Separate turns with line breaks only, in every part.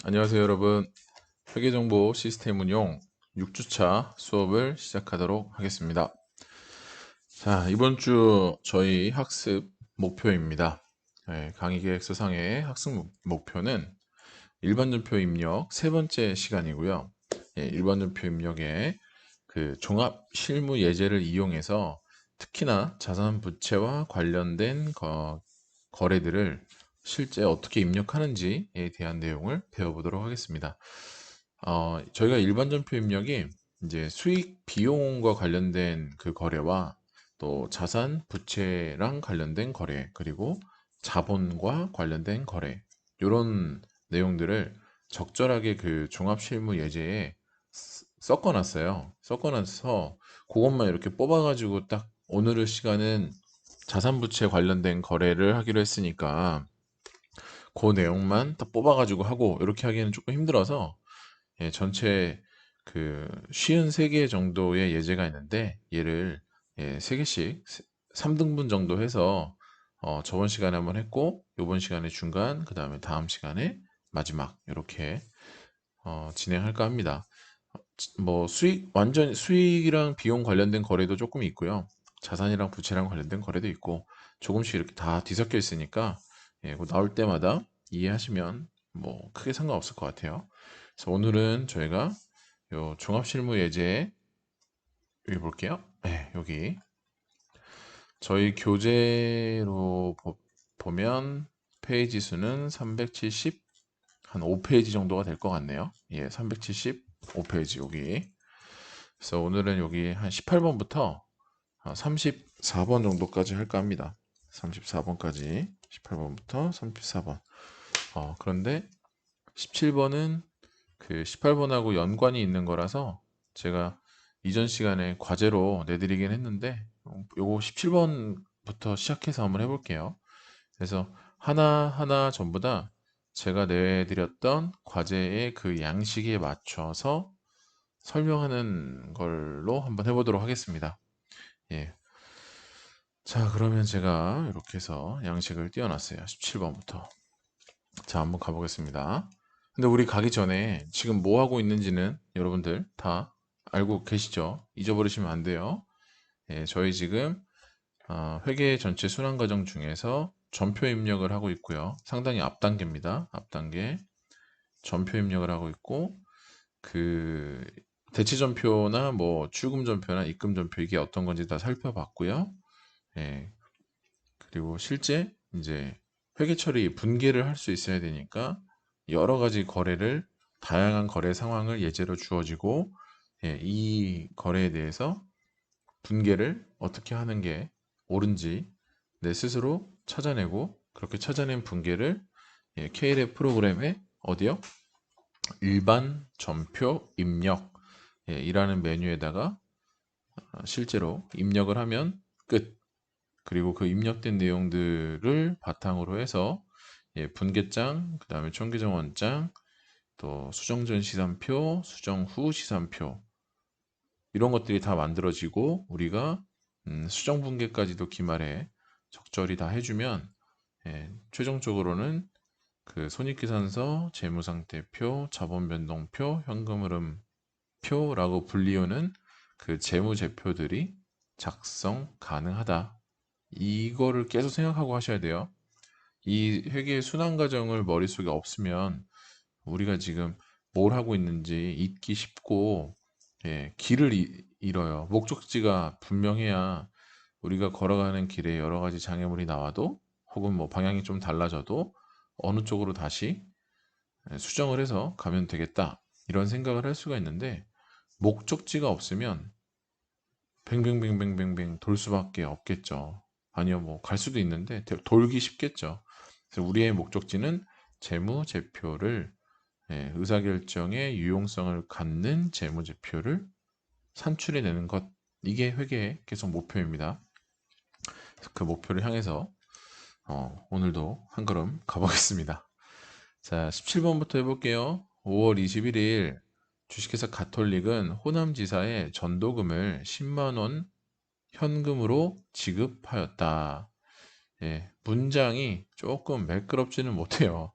안녕하세요, 여러분. 회계정보 시스템 운용 6주차 수업을 시작하도록 하겠습니다. 자, 이번 주 저희 학습 목표입니다. 강의 계획서상의 학습 목표는 일반전표 입력 세 번째 시간이고요. 일반전표 입력에 그 종합 실무 예제를 이용해서 특히나 자산 부채와 관련된 거래들을 실제 어떻게 입력하는지에 대한 내용을 배워보도록 하겠습니다. 저희가 일반 전표 입력이 이제 수익 비용과 관련된 그 거래와 또 자산 부채랑 관련된 거래, 그리고 자본과 관련된 거래, 이런 내용들을 적절하게 그 종합 실무 예제에 섞어놨어요. 섞어놔서 그것만 이렇게 뽑아가지고 딱 오늘의 시간은 자산 부채 관련된 거래를 하기로 했으니까 그 내용만 딱 뽑아가지고 하고 이렇게 하기에는 조금 힘들어서 전체 그 53개 정도의 예제가 있는데 얘를 3개씩 3등분 정도 해서 저번 시간에 한번 했고 요번 시간에 중간 그 다음에 다음 시간에 마지막 이렇게 진행할까 합니다. 뭐 수익 완전 수익이랑 비용 관련된 거래도 조금 있고요. 자산이랑 부채랑 관련된 거래도 있고 조금씩 이렇게 다 뒤섞여 있으니까 그거 나올 때마다 이해하시면 뭐 크게 상관없을 것 같아요. 그래서 오늘은 저희가 요 종합실무 예제 여기 볼게요. 네, 여기 저희 교재로 보면 페이지 수는 370, 한 5페이지 정도가 될 것 같네요. 예, 375페이지 여기. 그래서 오늘은 여기 한 18번부터 34번 정도까지 할까 합니다. 34번까지 18번부터 34번. 그런데 17번은 그 18번하고 연관이 있는 거라서 제가 이전 시간에 과제로 내드리긴 했는데 요거 17번부터 시작해서 한번 해볼게요. 그래서 하나하나 전부 다 제가 내드렸던 과제의 그 양식에 맞춰서 설명하는 걸로 한번 해보도록 하겠습니다. 예. 자, 그러면 제가 이렇게 해서 양식을 띄워놨어요. 17번부터. 자, 한번 가보겠습니다. 근데 우리 가기 전에 지금 뭐 하고 있는지는 여러분들 다 알고 계시죠? 잊어버리시면 안 돼요. 예, 저희 지금 회계 전체 순환 과정 중에서 전표 입력을 하고 있고요. 상당히 앞 단계입니다. 앞 단계 전표 입력을 하고 있고 그 대체 전표나 뭐 출금 전표나 입금 전표 이게 어떤 건지 다 살펴봤고요. 예, 그리고 실제 이제 회계 처리 분계를 할 수 있어야 되니까 여러 가지 거래를 다양한 거래 상황을 예제로 주어지고 이 거래에 대해서 분계를 어떻게 하는 게 옳은지 내 스스로 찾아내고 그렇게 찾아낸 분계를 KLF 프로그램에 어디요? 일반 전표 입력 이라는 메뉴에다가 실제로 입력을 하면 끝. 그리고 그 입력된 내용들을 바탕으로 해서 분계장, 그 다음에 총계정원장, 또 수정 전 시산표, 수정 후 시산표 이런 것들이 다 만들어지고 우리가 수정 분계까지도 기말에 적절히 다 해주면 최종적으로는 그 손익계산서, 재무상태표, 자본변동표, 현금흐름표라고 불리우는 그 재무제표들이 작성 가능하다. 이거를 계속 생각하고 하셔야 돼요. 이 회계의 순환 과정을 머릿속에 없으면 우리가 지금 뭘 하고 있는지 잊기 쉽고 길을 잃어요. 목적지가 분명해야 우리가 걸어가는 길에 여러 가지 장애물이 나와도 혹은 뭐 방향이 좀 달라져도 어느 쪽으로 다시 수정을 해서 가면 되겠다. 이런 생각을 할 수가 있는데 목적지가 없으면 뱅뱅뱅뱅뱅뱅 돌 수밖에 없겠죠. 아니요, 뭐 갈 수도 있는데 돌기 쉽겠죠. 그래서 우리의 목적지는 재무제표를 의사결정의 유용성을 갖는 재무제표를 산출해내는 것. 이게 회계의 계속 목표입니다. 그 목표를 향해서 오늘도 한 걸음 가보겠습니다. 자, 17번부터 해볼게요. 5월 21일 주식회사 가톨릭은 호남지사에 전도금을 10만 원 현금으로 지급하였다. 문장이 조금 매끄럽지는 못해요.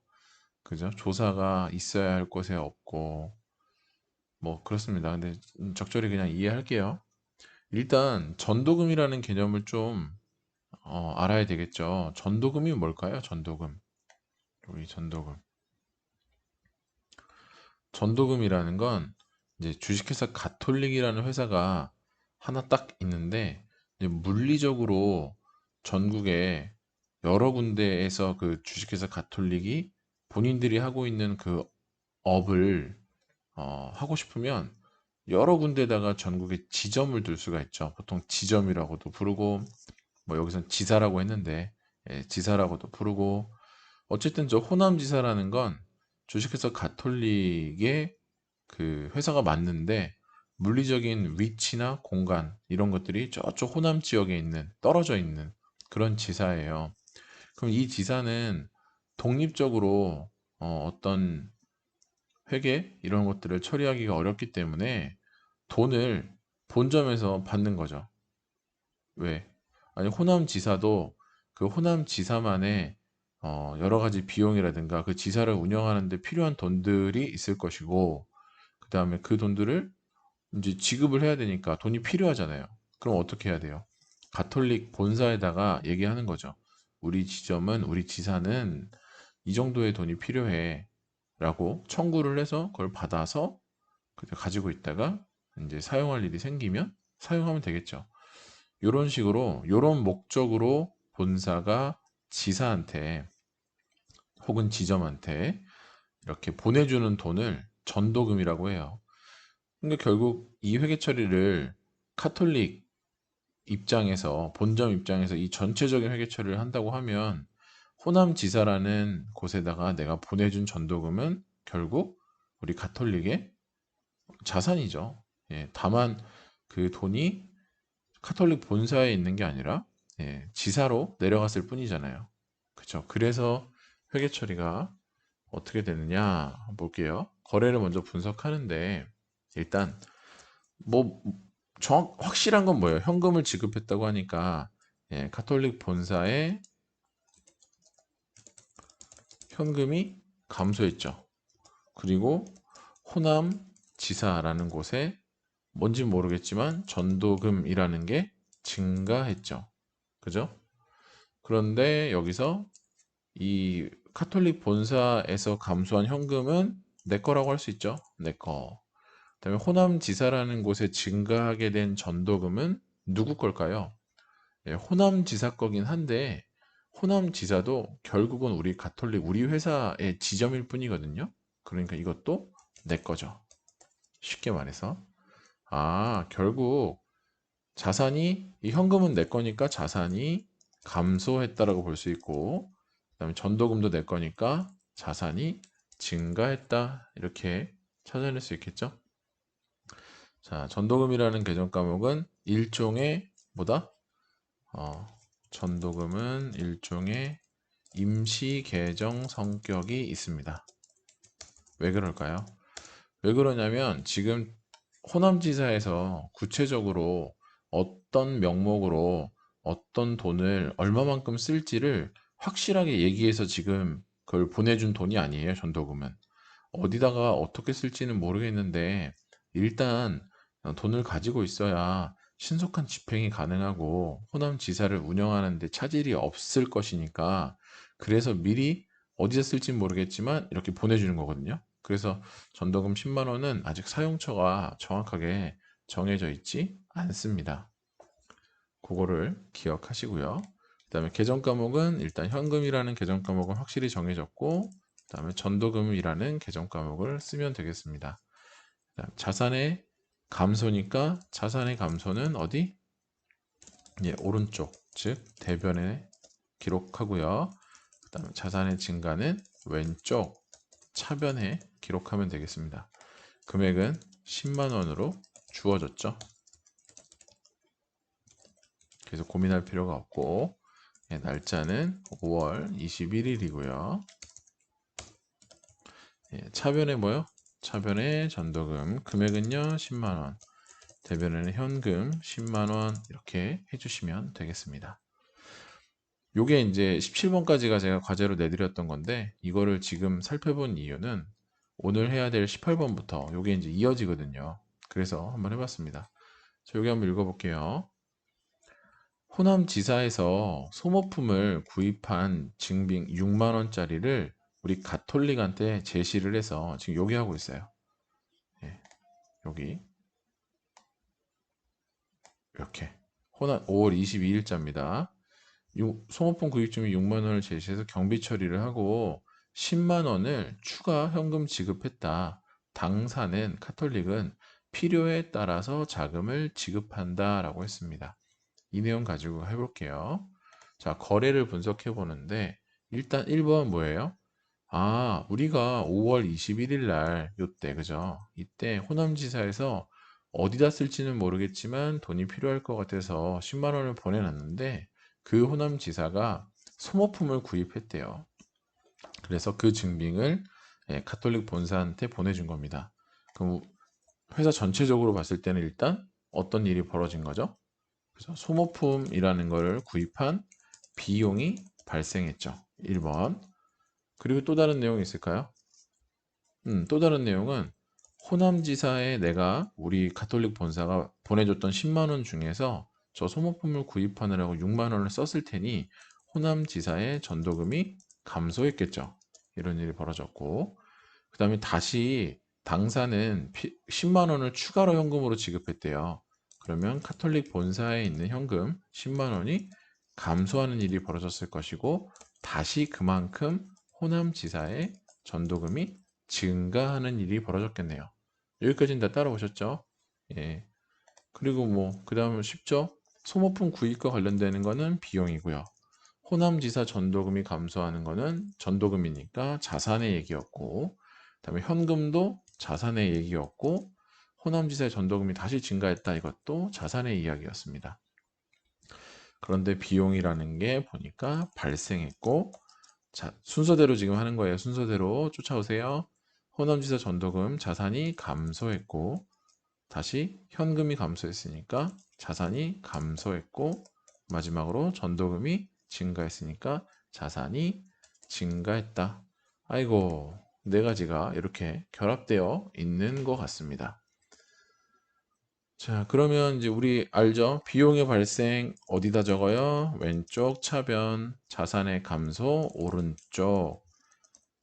그죠? 조사가 있어야 할 곳에 없고, 뭐, 그렇습니다. 근데 적절히 그냥 이해할게요. 일단, 전도금이라는 개념을 좀, 알아야 되겠죠. 전도금이 뭘까요? 전도금. 우리 전도금. 전도금이라는 건, 이제 주식회사 가톨릭이라는 회사가 하나 딱 있는데, 이제 물리적으로 전국에 여러 군데에서 그 주식회사 가톨릭이 본인들이 하고 있는 그 업을 하고 싶으면 여러 군데다가 전국에 지점을 둘 수가 있죠. 보통 지점이라고도 부르고, 뭐 여기선 지사라고 했는데, 예, 지사라고도 부르고, 어쨌든 저 호남지사라는 건 주식회사 가톨릭의 그 회사가 맞는데, 물리적인 위치나 공간, 이런 것들이 저쪽 호남 지역에 있는, 떨어져 있는 그런 지사예요. 그럼 이 지사는 독립적으로 어떤 회계 이런 것들을 처리하기가 어렵기 때문에 돈을 본점에서 받는 거죠. 왜? 아니, 호남지사도 그 호남지사만의 여러 가지 비용이라든가 그 지사를 운영하는 데 필요한 돈들이 있을 것이고, 그 다음에 그 돈들을 이제 지급을 해야 되니까 돈이 필요하잖아요. 그럼 어떻게 해야 돼요? 가톨릭 본사에다가 얘기하는 거죠. 우리 지점은, 우리 지사는 이 정도의 돈이 필요해. 라고 청구를 해서 그걸 받아서 가지고 있다가 이제 사용할 일이 생기면 사용하면 되겠죠. 이런 식으로, 이런 목적으로 본사가 지사한테 혹은 지점한테 이렇게 보내주는 돈을 전도금이라고 해요. 근데 결국 이 회계 처리를 카톨릭 입장에서, 본점 입장에서 이 전체적인 회계 처리를 한다고 하면 호남지사라는 곳에다가 내가 보내준 전도금은 결국 우리 가톨릭의 자산이죠. 예, 다만 그 돈이 카톨릭 본사에 있는 게 아니라 예, 지사로 내려갔을 뿐이잖아요. 그렇죠. 그래서 회계 처리가 어떻게 되느냐 볼게요. 거래를 먼저 분석하는데 일단 뭐 확실한 건 뭐예요? 현금을 지급했다고 하니까 예, 가톨릭 본사에 현금이 감소했죠. 그리고 호남 지사라는 곳에 뭔지 모르겠지만 전도금이라는 게 증가했죠. 그죠? 그런데 여기서 이 카톨릭 본사에서 감소한 현금은 내 거라고 할 수 있죠. 내 거. 그다음에 호남 지사라는 곳에 증가하게 된 전도금은 누구 걸까요? 예, 호남 지사 거긴 한데 호남 지사도 결국은 우리 가톨릭 우리 회사의 지점일 뿐이거든요. 그러니까 이것도 내 거죠. 쉽게 말해서. 아, 결국 자산이 이 현금은 내 거니까 자산이 감소했다라고 볼 수 있고, 그다음에 전도금도 내 거니까 자산이 증가했다 이렇게 찾아낼 수 있겠죠. 자, 전도금이라는 계정 과목은 일종의 뭐다? 어, 전도금은 일종의 임시 계정 성격이 있습니다. 왜 그럴까요? 왜 그러냐면 지금 호남지사에서 구체적으로 어떤 명목으로 어떤 돈을 얼마만큼 쓸지를 확실하게 얘기해서 지금 그걸 보내준 돈이 아니에요, 전도금은. 어디다가 어떻게 쓸지는 모르겠는데 일단 돈을 가지고 있어야 신속한 집행이 가능하고 호남지사를 운영하는 데 차질이 없을 것이니까 그래서 미리 어디서 쓸지는 모르겠지만 이렇게 보내주는 거거든요. 그래서 전도금 10만 원은 아직 사용처가 정확하게 정해져 있지 않습니다. 그거를 기억하시고요. 그다음에 계정 과목은 일단 현금이라는 계정 과목은 확실히 정해졌고 그다음에 전도금이라는 계정 과목을 쓰면 되겠습니다. 자산의 감소니까 자산의 감소는 어디? 예, 오른쪽, 즉 대변에 기록하고요. 그다음에 자산의 증가는 왼쪽 차변에 기록하면 되겠습니다. 금액은 10만 원으로 주어졌죠. 그래서 고민할 필요가 없고 예, 날짜는 5월 21일이고요. 예, 차변에 뭐요? 차변에 전도금 금액은요 10만 원. 대변에는 현금 10만 원 이렇게 해주시면 되겠습니다. 요게 이제 17번까지가 제가 과제로 내드렸던 건데 이거를 지금 살펴본 이유는 오늘 해야 될 18번부터 요게 이제 이어지거든요. 그래서 한번 해봤습니다. 자, 여기 한번 읽어볼게요. 호남지사에서 소모품을 구입한 증빙 6만 원짜리를 우리 가톨릭한테 제시를 해서 지금 여기 하고 있어요. 예, 여기 이렇게 호남 5월 22일자입니다. 소모품 구입 증빙 6만 원을 제시해서 경비 처리를 하고 10만 원을 추가 현금 지급했다. 당사는 카톨릭은 필요에 따라서 자금을 지급한다라고 했습니다. 이 내용 가지고 해볼게요. 자, 거래를 분석해 보는데 일단 1번 뭐예요? 아, 우리가 5월 21일 날 요때 그죠? 이때 호남지사에서 어디다 쓸지는 모르겠지만 돈이 필요할 것 같아서 10만 원을 보내놨는데 그 호남지사가 소모품을 구입했대요. 그래서 그 증빙을 가톨릭 본사한테 보내준 겁니다. 그럼 회사 전체적으로 봤을 때는 일단 어떤 일이 벌어진 거죠? 그래서 소모품이라는 것을 구입한 비용이 발생했죠. 1번. 그리고 또 다른 내용이 있을까요? 또 다른 내용은 호남지사에 내가 우리 가톨릭 본사가 보내줬던 10만 원 중에서 저 소모품을 구입하느라고 6만 원을 썼을 테니 호남지사의 전도금이 감소했겠죠. 이런 일이 벌어졌고 그 다음에 다시 당사는 10만 원을 추가로 현금으로 지급했대요. 그러면 가톨릭 본사에 있는 현금 10만 원이 감소하는 일이 벌어졌을 것이고 다시 그만큼 호남지사의 전도금이 증가하는 일이 벌어졌겠네요. 여기까지는 다 따라오셨죠? 예. 그리고 뭐, 그 다음은 쉽죠? 소모품 구입과 관련되는 거는 비용이고요. 호남지사 전도금이 감소하는 거는 전도금이니까 자산의 얘기였고, 그다음에 현금도 자산의 얘기였고, 호남지사의 전도금이 다시 증가했다 이것도 자산의 이야기였습니다. 그런데 비용이라는 게 보니까 발생했고, 자, 순서대로 지금 하는 거예요. 순서대로 쫓아오세요. 호남지사 전도금 자산이 감소했고, 다시 현금이 감소했으니까 자산이 감소했고, 마지막으로 전도금이 증가했으니까 자산이 증가했다. 아이고, 네 가지가 이렇게 결합되어 있는 것 같습니다. 자, 그러면 이제 우리 알죠? 비용의 발생 어디다 적어요? 왼쪽 차변, 자산의 감소 오른쪽,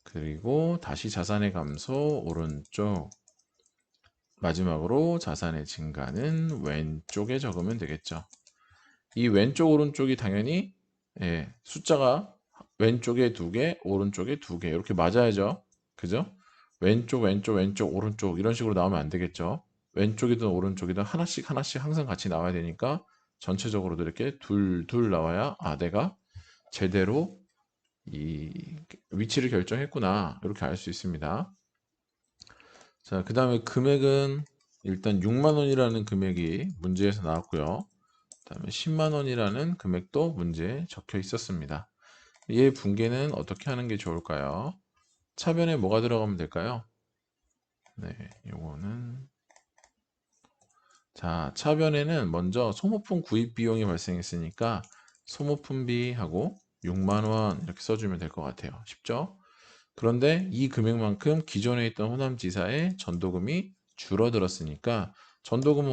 그리고 다시 자산의 감소 오른쪽, 마지막으로 자산의 증가는 왼쪽에 적으면 되겠죠. 이 왼쪽 오른쪽이 당연히 숫자가 왼쪽에 2개, 오른쪽에 2개 이렇게 맞아야죠. 그죠? 왼쪽, 왼쪽, 왼쪽, 오른쪽 이런 식으로 나오면 안 되겠죠. 왼쪽이든 오른쪽이든 하나씩 하나씩 항상 같이 나와야 되니까 전체적으로도 이렇게 둘, 둘 나와야 아, 내가 제대로 이 위치를 결정했구나 이렇게 알 수 있습니다. 자, 그 다음에 금액은 일단 6만 원이라는 금액이 문제에서 나왔고요. 그 다음에 10만 원이라는 금액도 문제에 적혀 있었습니다. 얘 분계는 어떻게 하는 게 좋을까요? 차변에 뭐가 들어가면 될까요? 네, 요거는 자, 차변에는 먼저 소모품 구입 비용이 발생했으니까 소모품비하고 6만 원 이렇게 써주면 될 것 같아요. 쉽죠? 그런데 이 금액만큼 기존에 있던 호남지사의 전도금이 줄어들었으니까 전도금은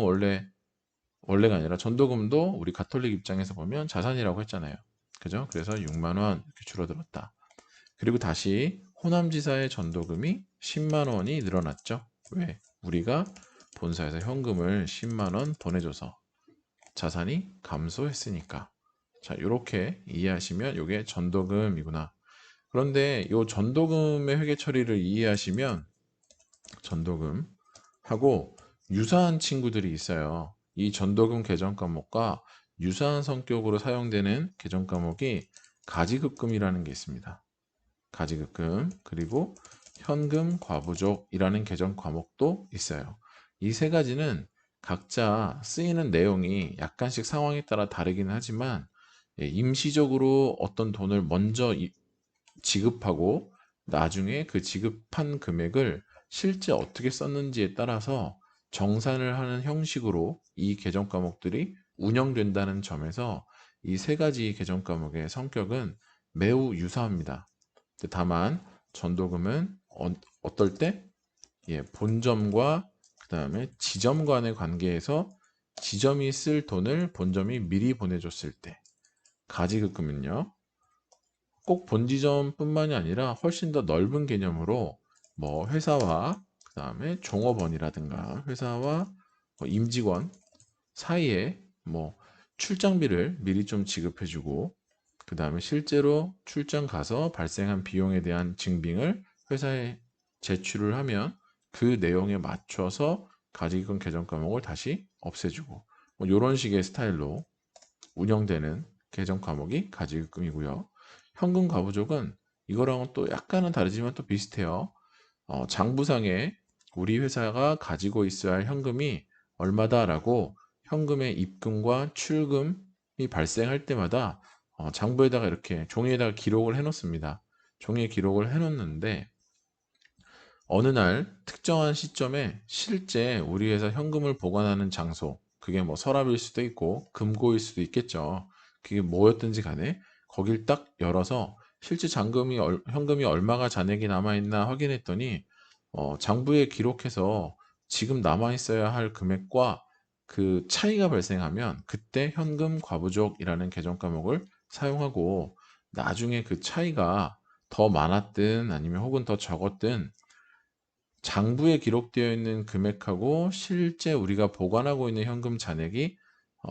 원래가 아니라 전도금도 우리 가톨릭 입장에서 보면 자산이라고 했잖아요. 그죠? 그래서 6만 원 이렇게 줄어들었다. 그리고 다시 호남지사의 전도금이 10만 원이 늘어났죠. 왜? 우리가 본사에서 현금을 10만 원 보내줘서 자산이 감소했으니까. 자, 이렇게 이해하시면 이게 전도금이구나. 그런데 이 전도금의 회계 처리를 이해하시면 전도금하고 유사한 친구들이 있어요. 이 전도금 계정 과목과 유사한 성격으로 사용되는 계정 과목이 가지급금이라는 게 있습니다. 가지급금 그리고 현금 과부족이라는 계정 과목도 있어요. 이 세 가지는 각자 쓰이는 내용이 약간씩 상황에 따라 다르긴 하지만 임시적으로 어떤 돈을 먼저 지급하고 나중에 그 지급한 금액을 실제 어떻게 썼는지에 따라서 정산을 하는 형식으로 이 계정 과목들이 운영된다는 점에서 이 세 가지 계정 과목의 성격은 매우 유사합니다. 다만 전도금은 어떨 때? 예, 본점과 그 다음에 지점 간의 관계에서 지점이 쓸 돈을 본점이 미리 보내줬을 때, 가지급금은요 꼭 본지점뿐만이 아니라 훨씬 더 넓은 개념으로 뭐 회사와 그 다음에 종업원이라든가 회사와 뭐 임직원 사이에 뭐 출장비를 미리 좀 지급해주고 그 다음에 실제로 출장 가서 발생한 비용에 대한 증빙을 회사에 제출을 하면 그 내용에 맞춰서 가지금 계정 과목을 다시 없애주고 뭐 이런 식의 스타일로 운영되는 계정 과목이 가지급금이고요. 현금 과부족은 이거랑은 또 약간은 다르지만 또 비슷해요. 장부상에 우리 회사가 가지고 있어야 할 현금이 얼마다라고 현금의 입금과 출금이 발생할 때마다 장부에다가 이렇게 종이에다가 기록을 해 놓습니다. 종이에 기록을 해 놓는데 어느 날 특정한 시점에 실제 우리 회사 현금을 보관하는 장소, 그게 뭐 서랍일 수도 있고 금고일 수도 있겠죠. 그게 뭐였든지 간에 거길 딱 열어서 실제 현금이 얼마가 잔액이 남아있나 확인했더니 장부에 기록해서 지금 남아있어야 할 금액과 그 차이가 발생하면 그때 현금 과부족이라는 계정 과목을 사용하고 나중에 그 차이가 더 많았든 아니면 혹은 더 적었든 장부에 기록되어 있는 금액하고 실제 우리가 보관하고 있는 현금 잔액이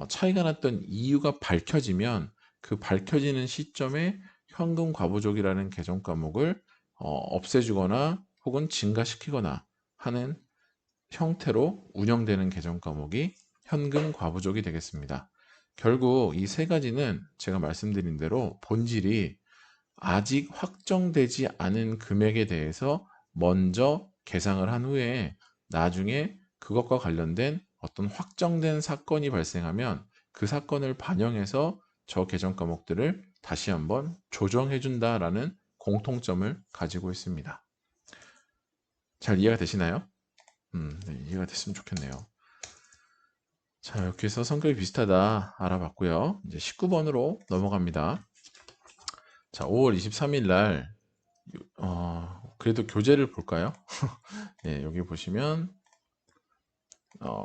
차이가 났던 이유가 밝혀지면 그 밝혀지는 시점에 현금 과부족이라는 계정 과목을 없애주거나 혹은 증가시키거나 하는 형태로 운영되는 계정 과목이 현금 과부족이 되겠습니다. 결국 이 세 가지는 제가 말씀드린 대로 본질이 아직 확정되지 않은 금액에 대해서 먼저 계상을 한 후에 나중에 그것과 관련된 어떤 확정된 사건이 발생하면 그 사건을 반영해서 저 계정 과목들을 다시 한번 조정해 준다라는 공통점을 가지고 있습니다. 잘 이해가 되시나요? 네, 이해가 됐으면 좋겠네요. 자, 이렇게 해서 성격이 비슷하다 알아봤고요. 이제 19번으로 넘어갑니다. 자, 5월 23일 날 그래도 교재를 볼까요? 예, 여기 보시면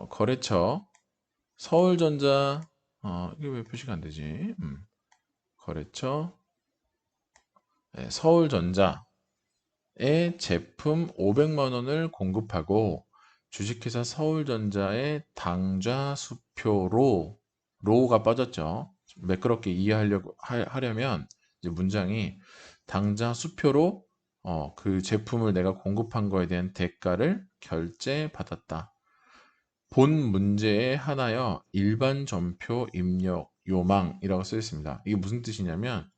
거래처 서울전자 이게 왜 표시가 안 되지? 거래처 서울전자에 제품 500만 원을 공급하고 주식회사 서울전자의 당좌 수표로 로가 빠졌죠. 매끄럽게 하려면 이제 문장이 당좌 수표로 그 제품을 내가 공급한 거에 대한 대가를 결제받았다. 본 문제에 하나여 일반 전표 입력 요망이라고 쓰여 있습니다. 이게 무슨 뜻이냐면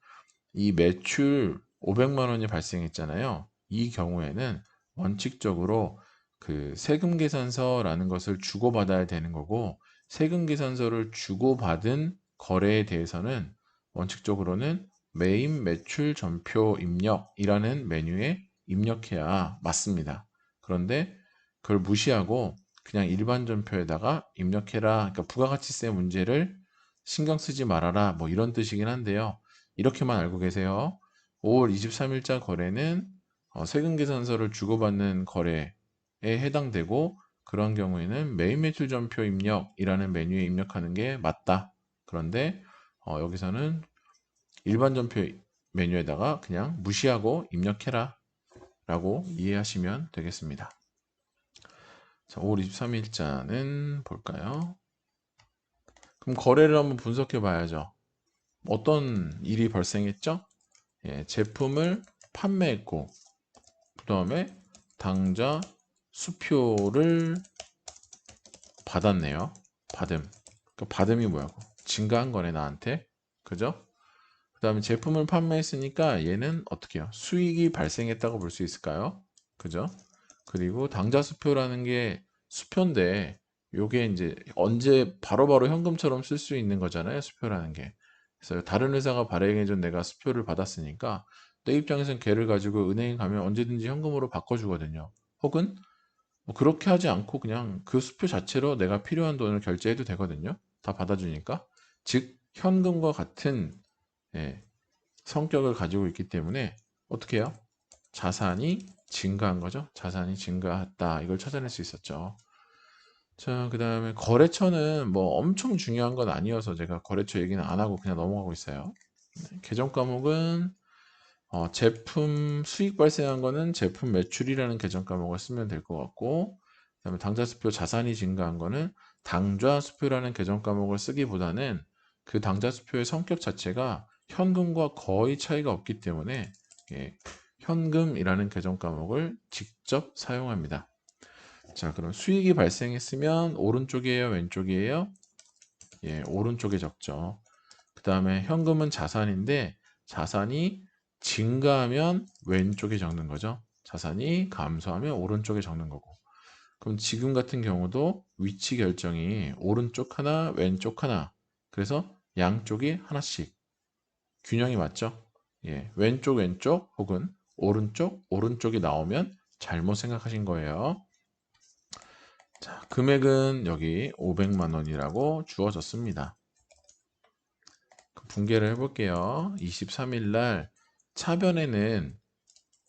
이 매출 500만 원이 발생했잖아요. 이 경우에는 원칙적으로 그 세금 계산서라는 것을 주고받아야 되는 거고 세금 계산서를 주고받은 거래에 대해서는 원칙적으로는 매입 매출 전표 입력이라는 메뉴에 입력해야 맞습니다. 그런데 그걸 무시하고 그냥 일반 전표에다가 입력해라. 그러니까 부가가치세 문제를 신경 쓰지 말아라. 뭐 이런 뜻이긴 한데요. 이렇게만 알고 계세요. 5월 23일자 거래는 세금 계산서를 주고받는 거래에 해당되고 그런 경우에는 매입 매출 전표 입력이라는 메뉴에 입력하는 게 맞다. 그런데 여기서는 일반 전표 메뉴에다가 그냥 무시하고 입력해라 라고 이해하시면 되겠습니다. 자, 5월 23일자는 볼까요? 그럼 거래를 한번 분석해 봐야죠. 어떤 일이 발생했죠? 예, 제품을 판매했고 그 다음에 당좌 수표를 받았네요. 받음. 그 받음이 뭐야고? 증가한 거네 나한테. 그죠? 그 다음에 제품을 판매했으니까 얘는 어떻게 해요? 수익이 발생했다고 볼 수 있을까요? 그죠? 그리고 당좌 수표라는 게 수표인데 요게 이제 언제 바로바로 현금처럼 쓸 수 있는 거잖아요. 수표라는 게. 그래서 다른 회사가 발행해준 내가 수표를 받았으니까 내 입장에선 걔를 가지고 은행에 가면 언제든지 현금으로 바꿔주거든요. 혹은 뭐 그렇게 하지 않고 그냥 그 수표 자체로 내가 필요한 돈을 결제해도 되거든요. 다 받아주니까. 즉 현금과 같은 예, 성격을 가지고 있기 때문에 어떻게 해요? 자산이 증가한 거죠. 자산이 증가했다. 이걸 찾아낼 수 있었죠. 자, 그 다음에 거래처는 뭐 엄청 중요한 건 아니어서 제가 거래처 얘기는 안 하고 그냥 넘어가고 있어요. 계정 과목은 제품 수익 발생한 거는 제품 매출이라는 계정 과목을 쓰면 될 것 같고, 그다음에 당좌 수표 자산이 증가한 거는 당좌 수표라는 계정 과목을 쓰기보다는 그 당좌 수표의 성격 자체가 현금과 거의 차이가 없기 때문에 예, 현금이라는 계정 과목을 직접 사용합니다. 자, 그럼 수익이 발생했으면 오른쪽이에요, 왼쪽이에요? 예, 오른쪽에 적죠. 그 다음에 현금은 자산인데 자산이 증가하면 왼쪽에 적는 거죠. 자산이 감소하면 오른쪽에 적는 거고. 그럼 지금 같은 경우도 위치 결정이 오른쪽 하나, 왼쪽 하나. 그래서 양쪽이 하나씩 균형이 맞죠? 예, 왼쪽, 왼쪽 혹은 오른쪽, 오른쪽이 나오면 잘못 생각하신 거예요. 자, 금액은 여기 500만 원이라고 주어졌습니다. 분개를 해볼게요. 23일 날 차변에는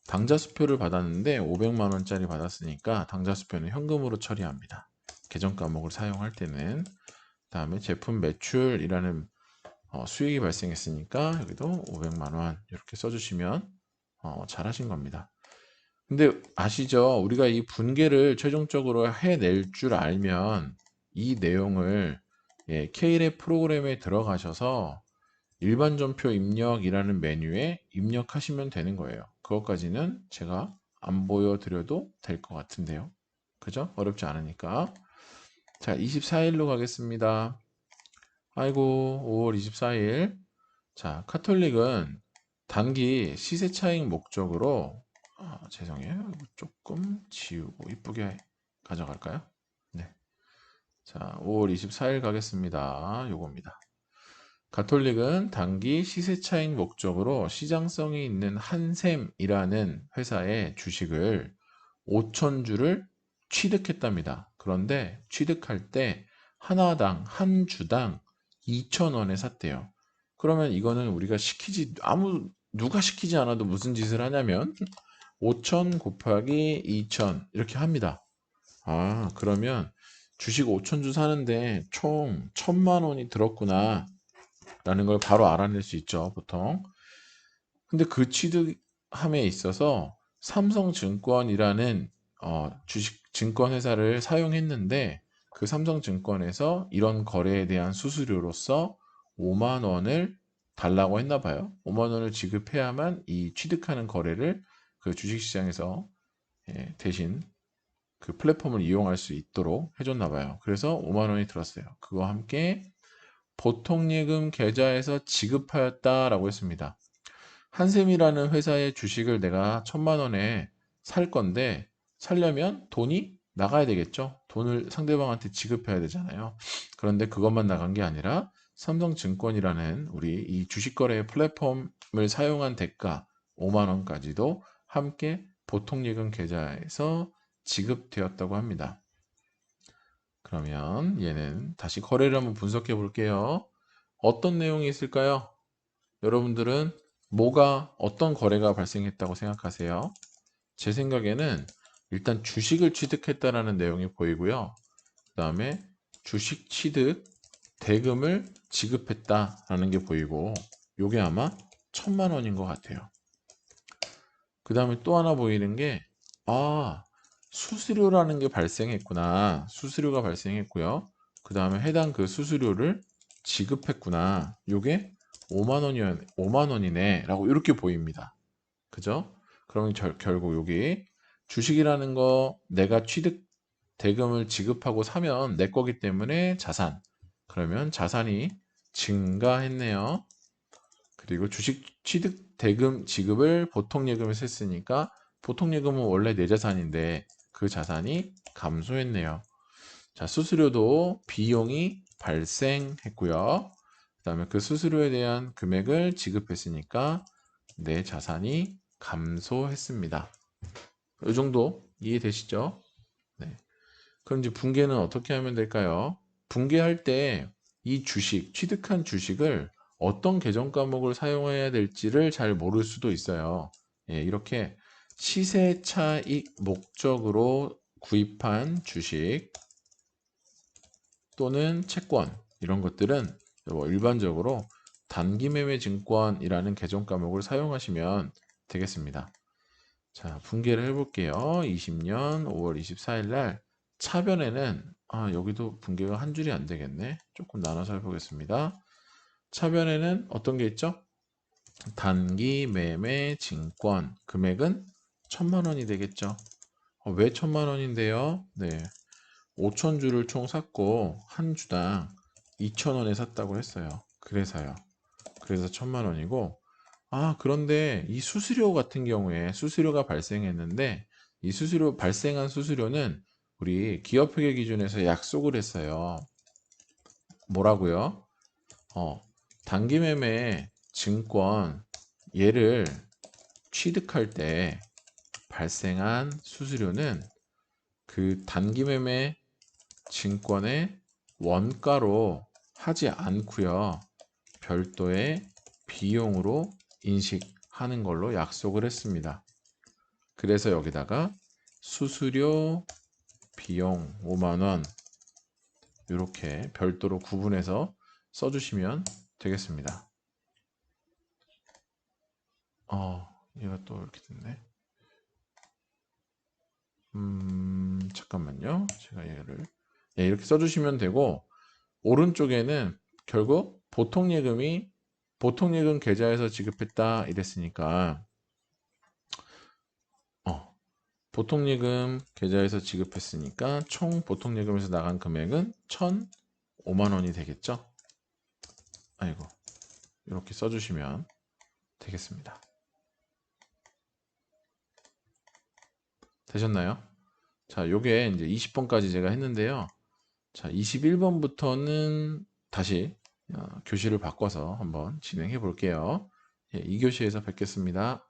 당좌수표를 받았는데 500만 원짜리 받았으니까 당좌수표는 현금으로 처리합니다. 계정 과목을 사용할 때는. 다음에 제품 매출이라는 수익이 발생했으니까 여기도 500만 원 이렇게 써주시면 잘하신 겁니다. 근데 아시죠? 우리가 이 분개를 최종적으로 해낼 줄 알면 이 내용을 K랩 프로그램에 들어가셔서 일반 전표 입력이라는 메뉴에 입력하시면 되는 거예요. 그것까지는 제가 안 보여드려도 될 것 같은데요. 그죠? 어렵지 않으니까. 자, 24일로 가겠습니다. 아이고, 5월 24일. 자, 카톨릭은 단기 시세 차익 목적으로 죄송해요. 조금 지우고 이쁘게 가져갈까요? 네. 자, 5월 24일 가겠습니다. 요겁니다. 가톨릭은 단기 시세 차익 목적으로 시장성이 있는 한샘이라는 회사의 주식을 5천 주를 취득했답니다. 그런데 취득할 때 하나당 한 주당 2,000원에 샀대요. 그러면 이거는 우리가 누가 시키지 않아도 무슨 짓을 하냐면 5천 곱하기 2천 이렇게 합니다. 그러면 주식 5천 주 사는데 총 1,000만 원이 들었구나 라는 걸 바로 알아낼 수 있죠, 보통. 근데 그 취득함에 있어서 삼성증권이라는 주식 증권 회사를 사용했는데 그 삼성증권에서 이런 거래에 대한 수수료로서 5만 원을 달라고 했나 봐요. 5만 원을 지급해야만 이 취득하는 거래를 그 주식시장에서 대신 그 플랫폼을 이용할 수 있도록 해줬나 봐요. 그래서 5만 원이 들었어요. 그거와 함께 보통예금 계좌에서 지급하였다라고 했습니다. 한샘이라는 회사의 주식을 내가 1,000만 원에 살 건데 살려면 돈이 나가야 되겠죠. 돈을 상대방한테 지급해야 되잖아요. 그런데 그것만 나간 게 아니라 삼성증권이라는 우리 이 주식거래 플랫폼을 사용한 대가 5만 원까지도 함께 보통예금 계좌에서 지급되었다고 합니다. 그러면 얘는 다시 거래를 한번 분석해 볼게요. 어떤 내용이 있을까요? 여러분들은 어떤 거래가 발생했다고 생각하세요? 제 생각에는 일단 주식을 취득했다라는 내용이 보이고요. 그 다음에 주식 취득 대금을 지급했다라는 게 보이고 요게 아마 1,000만 원인 것 같아요. 그 다음에 또 하나 보이는 게 수수료라는 게 발생했구나. 수수료가 발생했고요. 그 다음에 해당 그 수수료를 지급했구나. 요게 5만 원이네 라고 이렇게 보입니다. 그죠? 그러면 결국 여기 주식이라는 거 내가 취득 대금을 지급하고 사면 내 거기 때문에 자산. 그러면 자산이 증가했네요. 그리고 주식 취득 대금 지급을 보통예금에서 했으니까 보통예금은 원래 내 자산인데 그 자산이 감소했네요. 자, 수수료도 비용이 발생했고요. 그다음에 그 수수료에 대한 금액을 지급했으니까 내 자산이 감소했습니다. 이 정도 이해되시죠? 네. 그럼 이제 분개는 어떻게 하면 될까요? 분개할 때 이 주식, 취득한 주식을 어떤 계정 과목을 사용해야 될지를 잘 모를 수도 있어요. 예, 이렇게 시세 차익 목적으로 구입한 주식 또는 채권 이런 것들은 뭐 일반적으로 단기매매 증권이라는 계정 과목을 사용하시면 되겠습니다. 자, 분개를 해볼게요. 20년 5월 24일 날 차변에는 여기도 분개가 한 줄이 안 되겠네. 조금 나눠서 해보겠습니다. 차변에는 어떤 게 있죠? 단기 매매 증권 금액은 1,000만 원이 되겠죠. 왜 1,000만 원인데요? 네, 5천 주를 총 샀고 한 주당 2,000원에 샀다고 했어요. 그래서요. 그래서 1,000만 원이고 그런데 이 수수료 같은 경우에 수수료가 발생했는데 이 발생한 수수료는 우리 기업회계 기준에서 약속을 했어요. 뭐라고요? 단기매매 증권 얘를 취득할 때 발생한 수수료는 그 단기매매 증권의 원가로 하지 않고요. 별도의 비용으로 인식하는 걸로 약속을 했습니다. 그래서 여기다가 수수료 비용 5만 원 이렇게 별도로 구분해서 써주시면 되겠습니다. 얘가 또 이렇게 됐네. 잠깐만요. 제가 얘를 이렇게 써주시면 되고 오른쪽에는 결국 보통예금 계좌에서 지급했다 이랬으니까 보통예금 계좌에서 지급했으니까 총 보통예금에서 나간 금액은 1,005만 원이 되겠죠. 아이고, 이렇게 써주시면 되겠습니다. 되셨나요? 자, 요게 이제 20번까지 제가 했는데요. 자, 21번부터는 다시 교시를 바꿔서 한번 진행해 볼게요. 예, 2교시에서 뵙겠습니다.